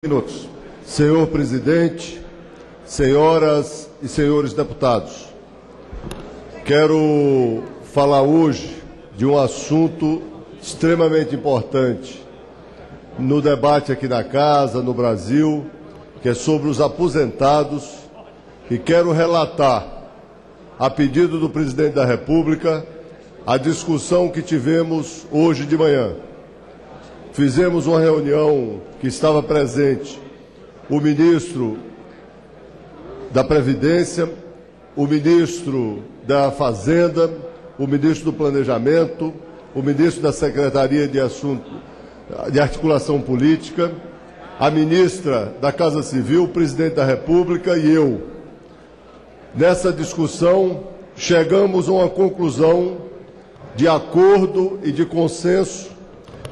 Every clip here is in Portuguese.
Minutos. Senhor presidente, senhoras e senhores deputados, quero falar hoje de um assunto extremamente importante no debate aqui na casa, no Brasil, que é sobre os aposentados, e quero relatar, a pedido do presidente da República, a discussão que tivemos hoje de manhã. Fizemos uma reunião que estava presente o ministro da Previdência, o ministro da Fazenda, o ministro do Planejamento, o ministro da Secretaria de Articulação Política, a ministra da Casa Civil, o presidente da República e eu. Nessa discussão, chegamos a uma conclusão de acordo e de consenso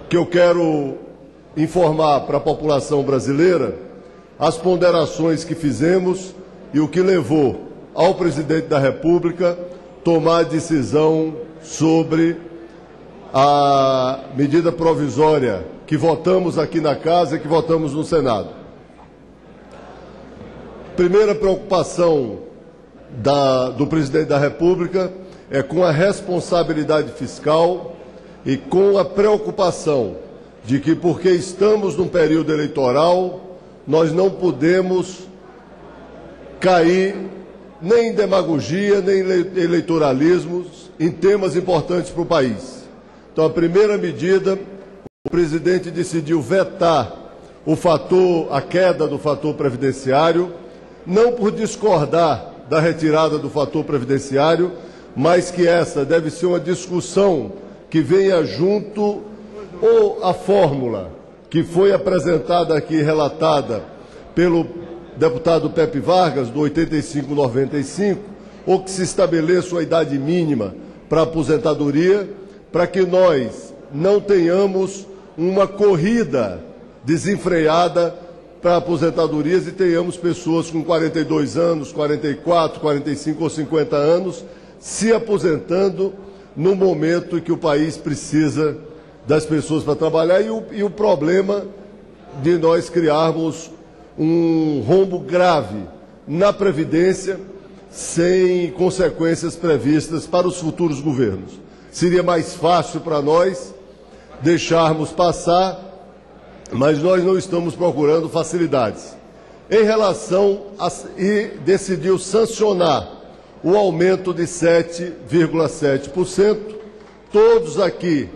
que eu quero informar para a população brasileira as ponderações que fizemos e o que levou ao presidente da República tomar a decisão sobre a medida provisória que votamos aqui na Casa e que votamos no Senado. Primeira preocupação do presidente da República é com a responsabilidade fiscal e com a preocupação de que, porque estamos num período eleitoral, nós não podemos cair nem em demagogia, nem em eleitoralismos em temas importantes para o país. Então, a primeira medida, o presidente decidiu vetar a queda do fator previdenciário, não por discordar da retirada do fator previdenciário, mas que essa deve ser uma discussão que venha junto ou a fórmula que foi apresentada aqui, relatada pelo deputado Pepe Vargas, do 85-95, ou que se estabeleça uma idade mínima para aposentadoria, para que nós não tenhamos uma corrida desenfreada para aposentadorias e tenhamos pessoas com 42 anos, 44, 45 ou 50 anos se aposentando no momento em que o país precisa das pessoas para trabalhar e o problema de nós criarmos um rombo grave na Previdência sem consequências previstas para os futuros governos. Seria mais fácil para nós deixarmos passar, mas nós não estamos procurando facilidades. Em relação e decidiu sancionar o aumento de 7,7%. Todos aqui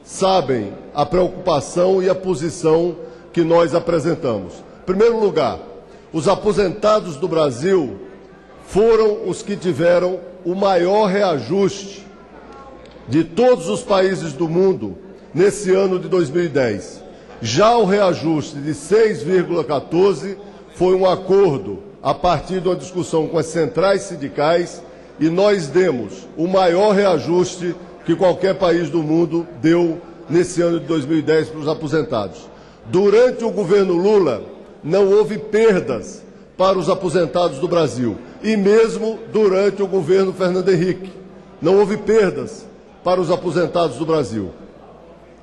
sabem a preocupação e a posição que nós apresentamos. Em primeiro lugar, os aposentados do Brasil foram os que tiveram o maior reajuste de todos os países do mundo nesse ano de 2010. Já o reajuste de 6,14% foi um acordo a partir de uma discussão com as centrais sindicais, e nós demos o maior reajuste que qualquer país do mundo deu nesse ano de 2010 para os aposentados. Durante o governo Lula, não houve perdas para os aposentados do Brasil, e mesmo durante o governo Fernando Henrique, não houve perdas para os aposentados do Brasil.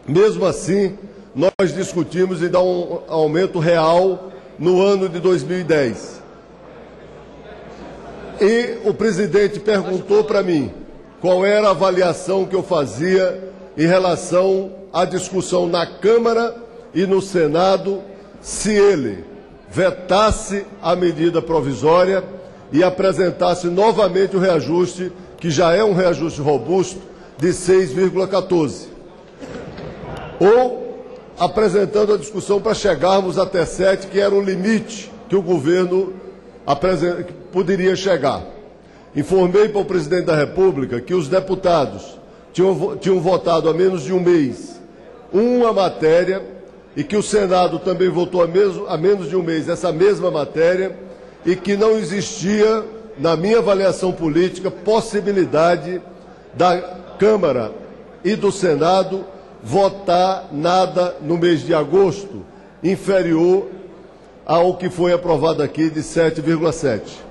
Mesmo assim, nós discutimos em dar um aumento real no ano de 2010. E o presidente perguntou para mim qual era a avaliação que eu fazia em relação à discussão na Câmara e no Senado, se ele vetasse a medida provisória e apresentasse novamente o reajuste, que já é um reajuste robusto, de 6,14%. Ou apresentando a discussão para chegarmos até 7%, que era o limite que o governo poderia chegar. Informei para o presidente da República que os deputados tinham votado há menos de um mês uma matéria e que o Senado também votou há menos de um mês essa mesma matéria e que não existia, na minha avaliação política, possibilidade da Câmara e do Senado votar nada no mês de agosto inferior ao que foi aprovado aqui de 7,7%.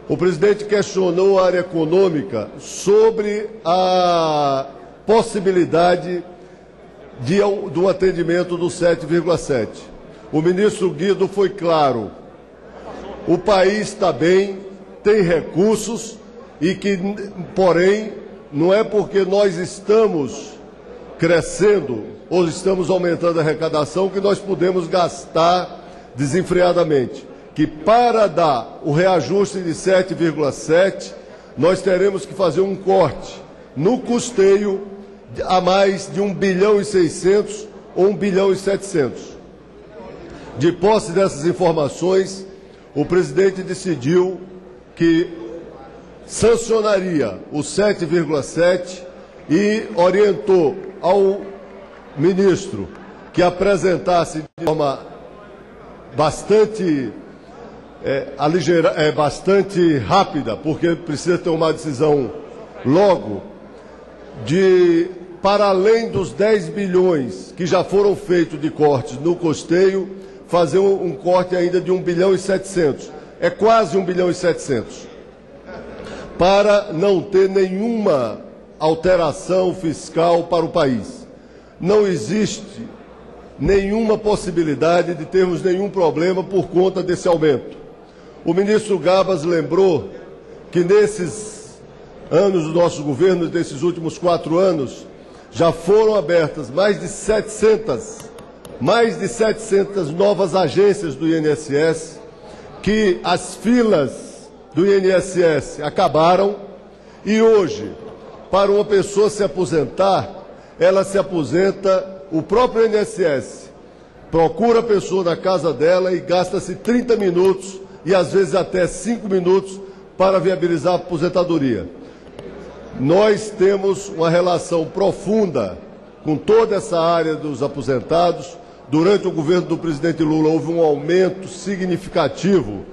O presidente questionou a área econômica sobre a possibilidade do atendimento do 7,7%. o ministro Guido foi claro. O país está bem, tem recursos e que, porém, não é porque nós estamos crescendo ou estamos aumentando a arrecadação que nós podemos gastar desenfreadamente. Que para dar o reajuste de 7,7, nós teremos que fazer um corte no custeio a mais de 1 bilhão e 600 ou 1 bilhão e 700. De posse dessas informações, o presidente decidiu que sancionaria o 7,7 e orientou ao ministro que apresentasse de forma bastante bastante rápida, porque precisa ter uma decisão logo, para além dos 10 bilhões que já foram feitos de cortes no custeio, fazer um corte ainda de 1 bilhão e 700. É quase 1 bilhão e 700. Para não ter nenhuma alteração fiscal para o país. Não existe nenhuma possibilidade de termos nenhum problema por conta desse aumento. O ministro Gabas lembrou que nesses anos do nosso governo, desses últimos 4 anos, já foram abertas mais de 700 novas agências do INSS, que as filas do INSS acabaram e hoje, para uma pessoa se aposentar, ela se aposenta, o próprio INSS procura a pessoa na casa dela e gasta-se 30 minutos e às vezes até 5 minutos para viabilizar a aposentadoria. Nós temos uma relação profunda com toda essa área dos aposentados. Durante o governo do presidente Lula houve um aumento significativo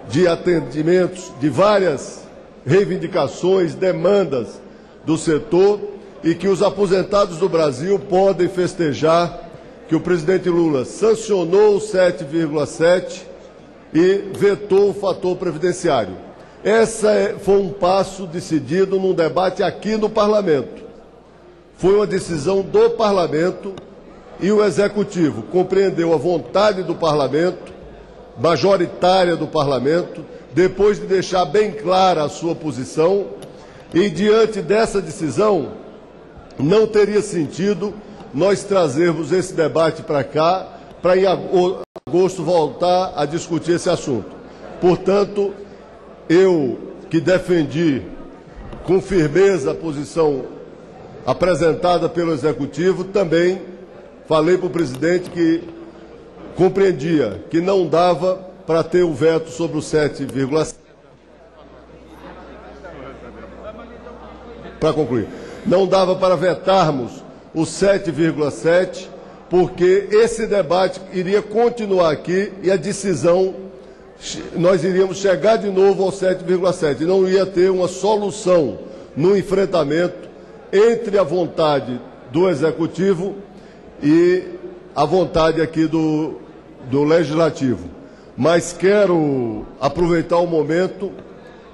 de atendimentos, de várias reivindicações, demandas do setor, e que os aposentados do Brasil podem festejar que o presidente Lula sancionou o 7,7 e vetou o fator previdenciário. Foi um passo decidido num debate aqui no Parlamento. Foi uma decisão do Parlamento e o Executivo compreendeu a vontade do Parlamento, majoritária do Parlamento, depois de deixar bem clara a sua posição, e diante dessa decisão, não teria sentido nós trazermos esse debate para cá, para em agosto voltar a discutir esse assunto. Portanto, eu que defendi com firmeza a posição apresentada pelo Executivo, também falei para o presidente que compreendia que não dava para ter o veto sobre o 7,7. Para concluir, não dava para vetarmos o 7,7, porque esse debate iria continuar aqui e a decisão, nós iríamos chegar de novo ao 7,7 e não ia ter uma solução no enfrentamento entre a vontade do Executivo e a vontade aqui do Legislativo. Mas quero aproveitar o momento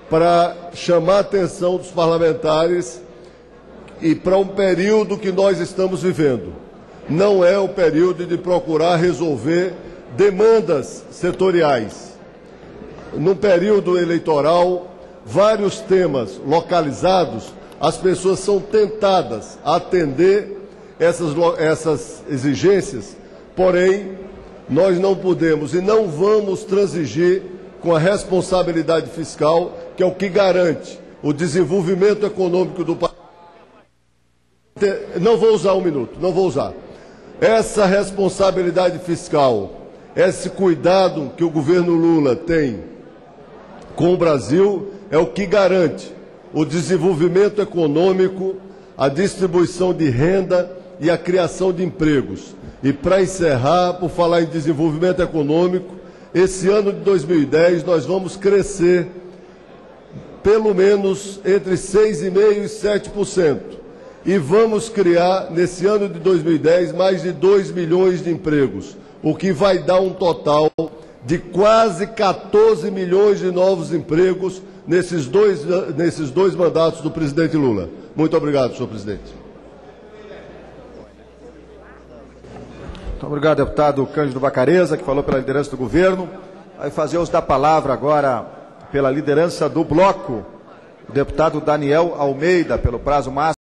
para chamar a atenção dos parlamentares e para um período que nós estamos vivendo. Não é o período de procurar resolver demandas setoriais. No período eleitoral, vários temas localizados, as pessoas são tentadas a atender essas exigências, porém, nós não podemos e não vamos transigir com a responsabilidade fiscal, que é o que garante o desenvolvimento econômico do país. Não vou usar um minuto, não vou usar. Essa responsabilidade fiscal, esse cuidado que o governo Lula tem com o Brasil, é o que garante o desenvolvimento econômico, a distribuição de renda e a criação de empregos. E para encerrar, por falar em desenvolvimento econômico, esse ano de 2010 nós vamos crescer pelo menos entre 6,5% e 7%. E vamos criar, nesse ano de 2010, mais de 2 milhões de empregos, o que vai dar um total de quase 14 milhões de novos empregos nesses dois mandatos do presidente Lula. Muito obrigado, senhor presidente. Muito obrigado, deputado Cândido Vacareza, que falou pela liderança do governo. Vai fazer uso da palavra agora pela liderança do bloco, o deputado Daniel Almeida, pelo prazo máximo.